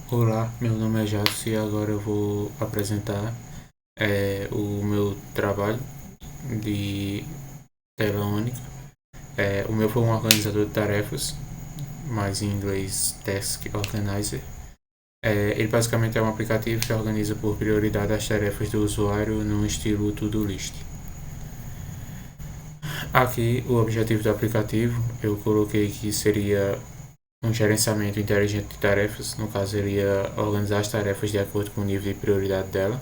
Olá, meu nome é Jadson e agora eu vou apresentar o meu trabalho de tela única. O meu foi um organizador de tarefas, mais em inglês Task Organizer. Ele basicamente é um aplicativo que organiza por prioridade as tarefas do usuário no estilo to-do list. Aqui o objetivo do aplicativo eu coloquei que seria um gerenciamento inteligente de tarefas, no caso ele ia organizar as tarefas de acordo com o nível de prioridade dela,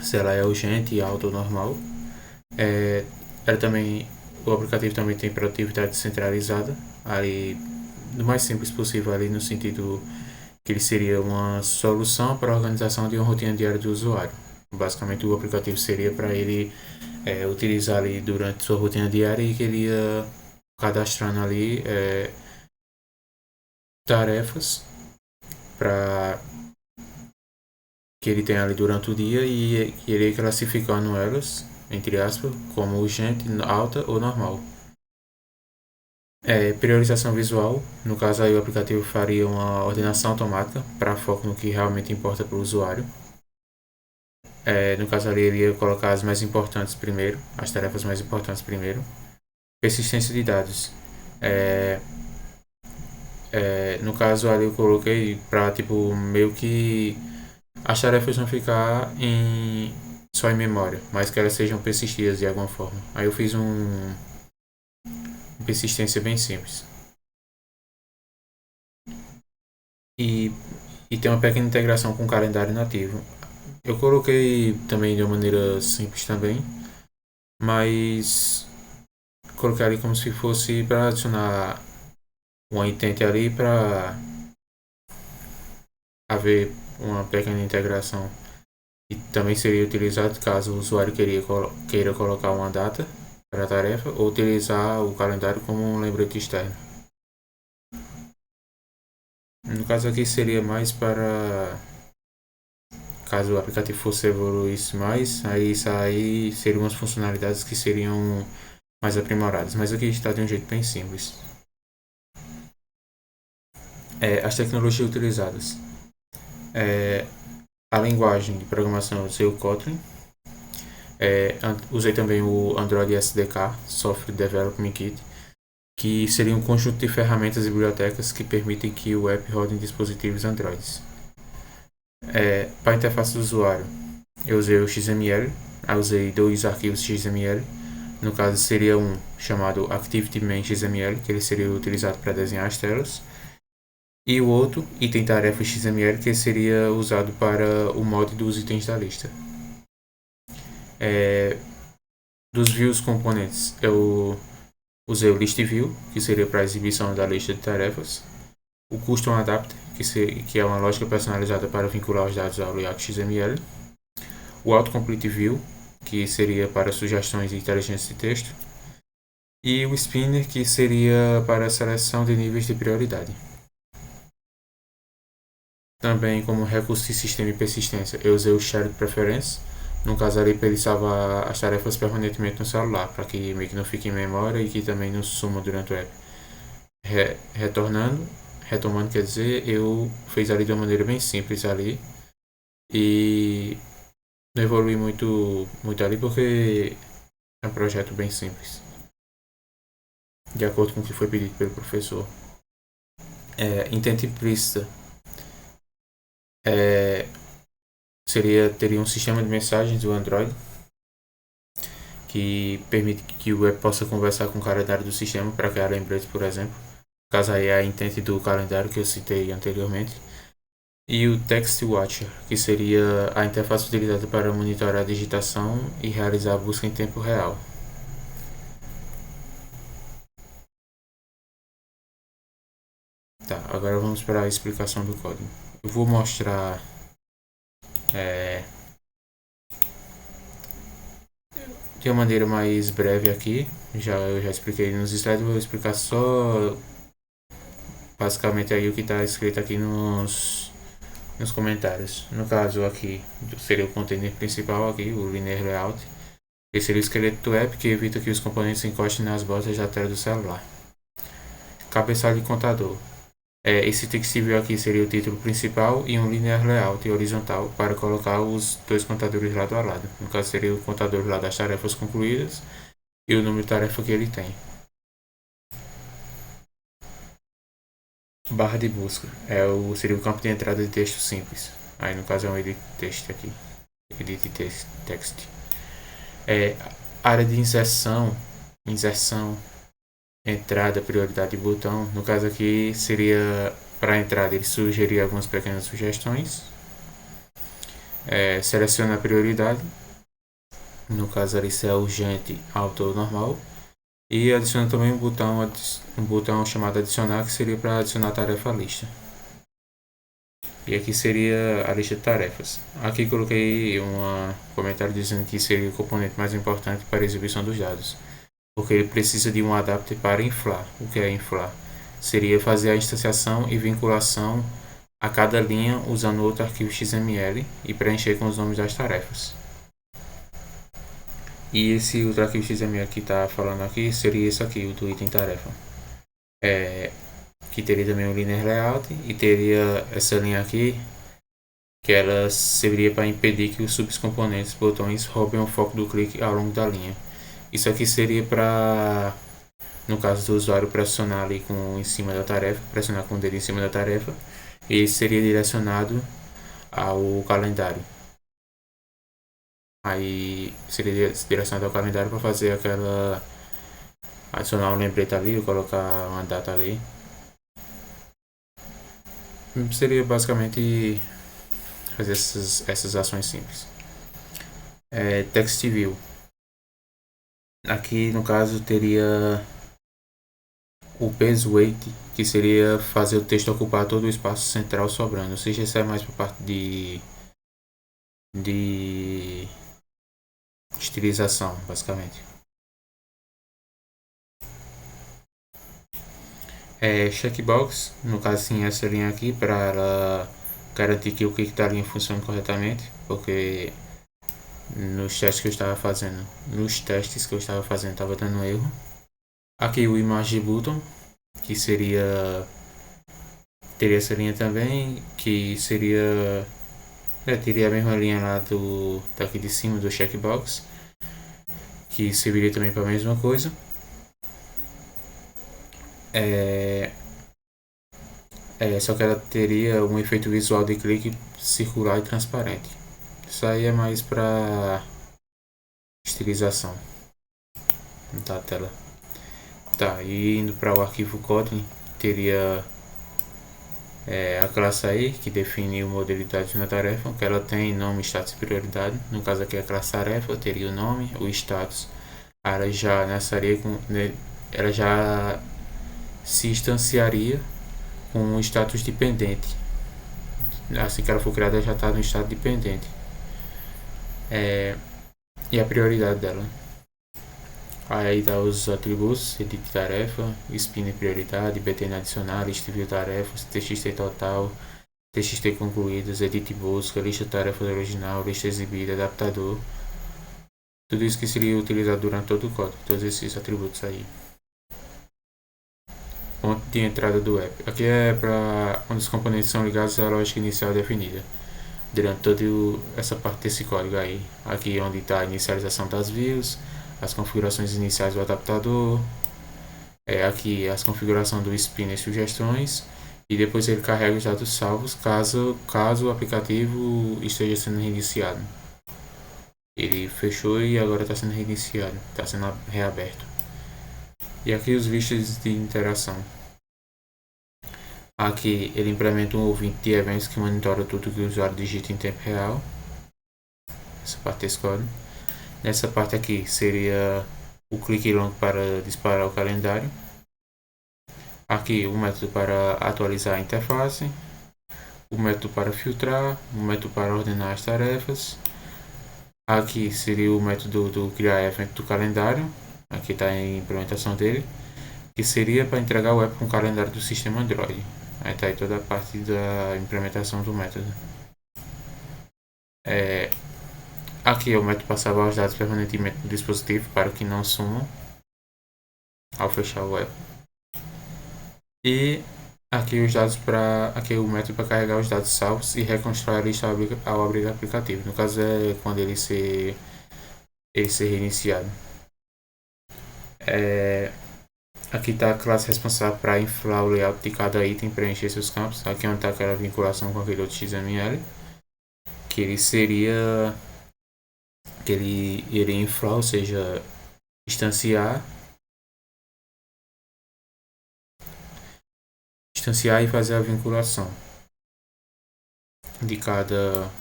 se ela é urgente, alta ou normal. É, ela também, o aplicativo também tem produtividade centralizada, ali do mais simples possível, ali no sentido que ele seria uma solução para a organização de uma rotina diária do usuário. Basicamente o aplicativo seria para ele utilizar ali durante sua rotina diária e que ele ia cadastrando ali tarefas para que ele tem ali durante o dia e ele ia classificando elas, entre aspas, como urgente, alta ou normal. Priorização visual, no caso aí o aplicativo faria uma ordenação automática para foco no que realmente importa para o usuário. No caso ali ele ia colocar as mais importantes primeiro, as tarefas mais importantes primeiro. Persistência de dados. É, no caso ali eu coloquei para tipo meio que as tarefas não ficar só em memória, mas que elas sejam persistidas de alguma forma. Aí eu fiz uma persistência bem simples. E, e tem uma pequena integração com o calendário nativo. Eu coloquei também de uma maneira simples também, mas coloquei ali como se fosse para adicionar um intent ali para haver uma pequena integração. E também seria utilizado caso o usuário queira colocar uma data para a tarefa ou utilizar o calendário como um lembrete externo. No caso aqui seria mais para caso o aplicativo fosse evoluir mais, aí isso aí seriam umas funcionalidades que seriam mais aprimoradas. Mas aqui está de um jeito bem simples. As tecnologias utilizadas. É, a linguagem de programação eu usei o Kotlin. Usei também o Android SDK, Software Development Kit, que seria um conjunto de ferramentas e bibliotecas que permitem que o app rode em dispositivos Android. Para a interface do usuário, eu usei o XML, eu usei dois arquivos XML. No caso seria um chamado ActivityMain XML, que ele seria utilizado para desenhar as telas, e o outro, item tarefa XML, que seria usado para o mod dos itens da lista. Dos views componentes, eu usei o list view, que seria para a exibição da lista de tarefas, o custom adapter, que é uma lógica personalizada para vincular os dados ao layout XML, o autocomplete view, que seria para sugestões e inteligência de texto, e o spinner, que seria para a seleção de níveis de prioridade. Também como recurso de sistema e persistência, eu usei o Shared Preference, no caso ali para ele salvar as tarefas permanentemente no celular, para que meio que não fique em memória e que também não suma durante o app. Retomando quer dizer, eu fiz ali de uma maneira bem simples ali e não evolui muito ali porque é um projeto bem simples, de acordo com o que foi pedido pelo professor. Intent implícita teria um sistema de mensagens do Android que permite que o app possa conversar com o calendário do sistema para criar lembretes, por exemplo. No caso aí é a intent do calendário que eu citei anteriormente. E o Text Watcher, que seria a interface utilizada para monitorar a digitação e realizar a busca em tempo real. Tá, agora vamos para a explicação do código. Eu vou mostrar de uma maneira mais breve aqui. Eu já expliquei nos slides, vou explicar só basicamente aí o que está escrito aqui nos comentários. No caso aqui seria o container principal aqui, o linear layout. Esse seria o esqueleto do app que evita que os componentes encostem nas bordas da tela do celular. Cabeçalho de contador. Esse text view aqui seria o título principal e um linear layout horizontal para colocar os dois contadores lado a lado. No caso seria o contador lá das tarefas concluídas e o número de tarefa que ele tem. Barra de busca seria o campo de entrada de texto simples. Aí no caso é um edit text aqui. Edit text. Área de inserção, entrada, prioridade e botão. No caso aqui seria para a entrada, ele sugerir algumas pequenas sugestões. Seleciona a prioridade. No caso ali se é urgente, alto ou normal. E adiciona também um botão chamado adicionar, que seria para adicionar a tarefa à lista. E aqui seria a lista de tarefas. Aqui coloquei um comentário dizendo que seria o componente mais importante para a exibição dos dados, porque ele precisa de um adapter para inflar. O que é inflar? Seria fazer a instanciação e vinculação a cada linha usando outro arquivo XML e preencher com os nomes das tarefas. E esse outro arquivo XML que está falando aqui seria esse aqui, o do item tarefa. Que teria também o linear layout e teria essa linha aqui, que ela serviria para impedir que os subcomponentes botões roubem o foco do clique ao longo da linha. Isso aqui seria para, no caso do usuário pressionar ali em cima da tarefa, pressionar com o dedo em cima da tarefa, e seria direcionado ao calendário. Aí seria direcionado ao calendário para fazer aquela, adicionar um lembrete ali, ou colocar uma data ali. Seria basicamente fazer essas ações simples. Text view. Aqui no caso teria o base weight, que seria fazer o texto ocupar todo o espaço central sobrando. Ou seja, isso é mais para parte de estilização, basicamente. Checkbox, no caso sim, essa linha aqui para ela garantir que o clique da linha funcione corretamente, porque nos testes que eu estava fazendo estava dando erro. Aqui o image button, que teria essa linha também, que seria teria a mesma linha lá daqui de cima do checkbox, que serviria também para a mesma coisa. Só que ela teria um efeito visual de clique circular e transparente. Isso aí é mais para estilização da tela. Tá, e indo para o arquivo Kotlin, teria a classe aí, que define o modelo de dados na tarefa, que ela tem nome, status e prioridade. No caso aqui a classe tarefa teria o nome, o status. Ela já se instanciaria com um status dependente. Assim que ela for criada, já está no estado dependente. E a prioridade dela. Aí dá os atributos: edit tarefa, spin prioridade, btn adicionar, lista view tarefas, txt total, txt concluídas, edit busca, lista de tarefas original, lista exibida, adaptador. Tudo isso que seria utilizado durante todo o código, todos esses atributos aí. Ponto de entrada do app. Aqui é para onde os componentes são ligados à lógica inicial definida durante toda essa parte desse código aí. Aqui é onde está a inicialização das views, as configurações iniciais do adaptador, aqui as configurações do spin e sugestões, e depois ele carrega os dados salvos caso o aplicativo esteja sendo reiniciado. Ele fechou e agora está sendo reiniciado, está sendo reaberto. E aqui os vistos de interação. Aqui ele implementa um ouvinte de eventos que monitora tudo que o usuário digita em tempo real. Essa parte desse código. Nessa parte aqui seria o clique longo para disparar o calendário. Aqui o método para atualizar a interface. O método para filtrar. O método para ordenar as tarefas. Aqui seria o método do criar evento do calendário. Aqui está a implementação dele, que seria para entregar o app com o calendário do sistema Android. Aí está aí toda a parte da implementação do método. Aqui é o método para salvar os dados permanentemente no dispositivo para que não sumam ao fechar o app. E Aqui os dados para aqui é o método para carregar os dados salvos e reconstruir a lista ao abrir o aplicativo. No caso é quando ele ser reiniciado. Aqui está a classe responsável para inflar o layout de cada item e preencher seus campos. Aqui é onde está aquela vinculação com aquele outro XML, que ele seria que ele iria inflar, ou seja, instanciar e fazer a vinculação de cada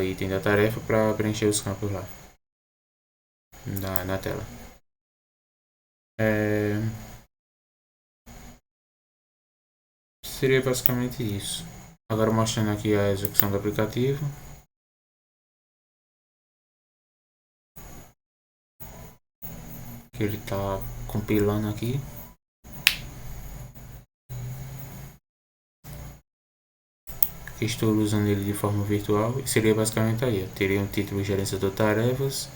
item da tarefa para preencher os campos lá na tela. Seria basicamente isso. Agora mostrando aqui a execução do aplicativo. Que ele está compilando aqui. Estou usando ele de forma virtual e seria basicamente aí. Teria um título gerenciador de tarefas.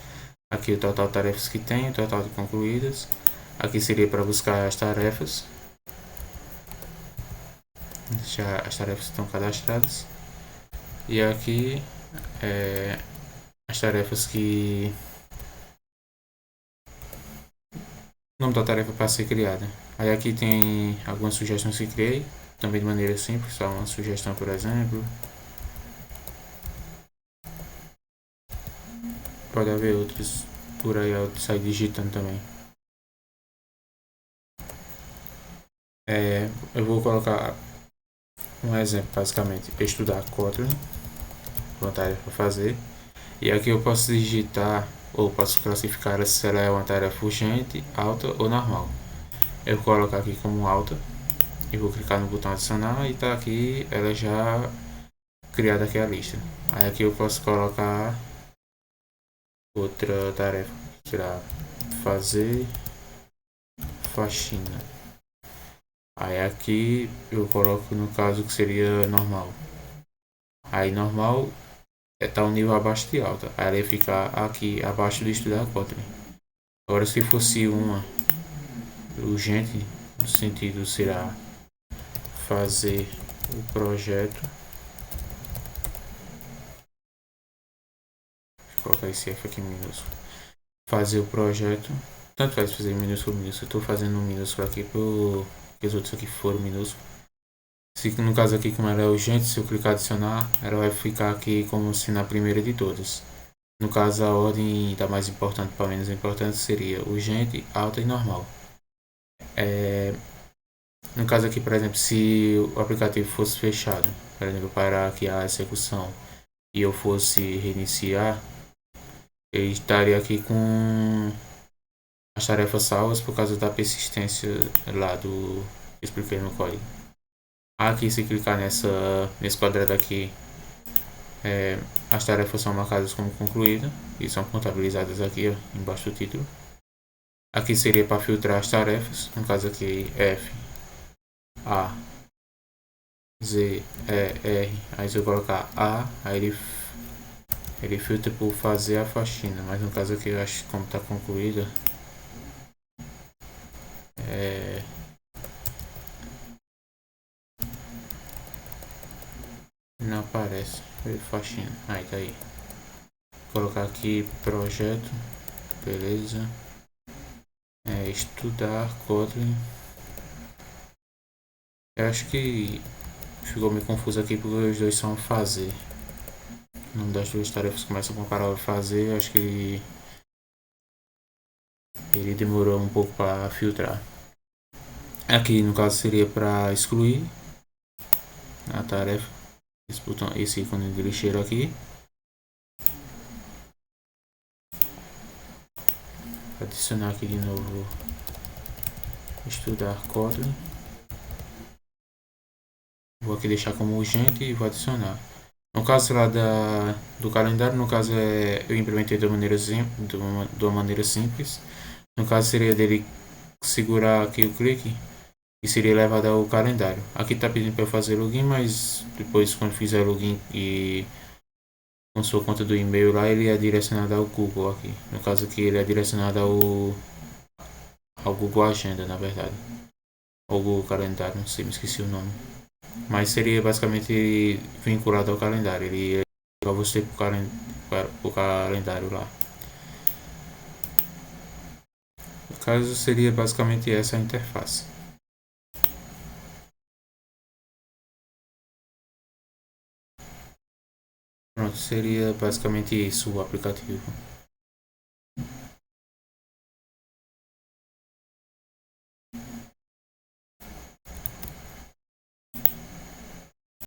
Aqui o total de tarefas que tem, o total de concluídas. Aqui seria para buscar as tarefas. Já as tarefas estão cadastradas. E aqui as tarefas que o nome da tarefa para ser criada. Aí aqui tem algumas sugestões que criei, também de maneira simples, só uma sugestão, por exemplo. Pode haver outros por aí, eu sair digitando também. Eu vou colocar um exemplo, basicamente, estudar Kotlin, uma tarefa para fazer. E aqui eu posso digitar ou posso classificar se ela é uma tarefa urgente, alta ou normal. Eu vou colocar aqui como alta e vou clicar no botão adicionar e tá aqui ela já criada aqui a lista. Aí aqui eu posso colocar outra tarefa, será fazer faxina. Aí aqui eu coloco no caso que seria normal. Aí normal tá um nível abaixo de alta. Aí ela ia ficar aqui abaixo de estudar Kotlin. Agora se fosse uma urgente, no sentido será fazer o projeto. Vou colocar esse F aqui em minúsculo. Fazer o projeto. Tanto faz fazer minúsculo ou minúsculo. Eu estou fazendo um minúsculo aqui porque os outros aqui foram minúsculos. Se no caso aqui, como ela é urgente, se eu clicar adicionar, ela vai ficar aqui como se na primeira de todas. No caso, a ordem da mais importante para menos importante seria urgente, alta e normal. No caso aqui, por exemplo, se o aplicativo fosse fechado, por exemplo, parar aqui a execução e eu fosse reiniciar, ele estaria aqui com as tarefas salvas por causa da persistência lá do que eu expliquei no código. Aqui, se clicar nesse quadrado aqui, as tarefas são marcadas como concluídas e são contabilizadas aqui ó, embaixo do título. Aqui seria para filtrar as tarefas, no caso aqui F, A, Z, E, R, aí se eu colocar A, aí ele filtra por fazer a faxina, mas no caso aqui eu acho que como está concluída, não aparece, faxina, aí tá aí. Vou colocar aqui projeto, beleza. Estudar Kotlin. Eu acho que ficou meio confuso aqui porque os dois são fazer. O nome das duas tarefas começa com a palavra fazer. Eu acho que ele demorou um pouco para filtrar. Aqui no caso seria para excluir a tarefa. Esse ícone de lixeiro aqui. Adicionar aqui de novo estudar Kotlin. Vou aqui deixar como urgente e vou adicionar. No caso lá do calendário, no caso eu implementei de uma maneira simples. No caso seria dele segurar aqui o clique e seria levado ao calendário. Aqui está pedindo para eu fazer login, mas depois quando fizer login e com sua conta do e-mail lá, ele é direcionado ao Google aqui. No caso aqui ele é direcionado ao Google Agenda, na verdade. ou Google Calendário, não sei, me esqueci o nome. Mas seria basicamente vinculado ao calendário. Ele ia levar você pro calendário lá. No caso, seria basicamente essa a interface. Pronto, seria basicamente isso o aplicativo.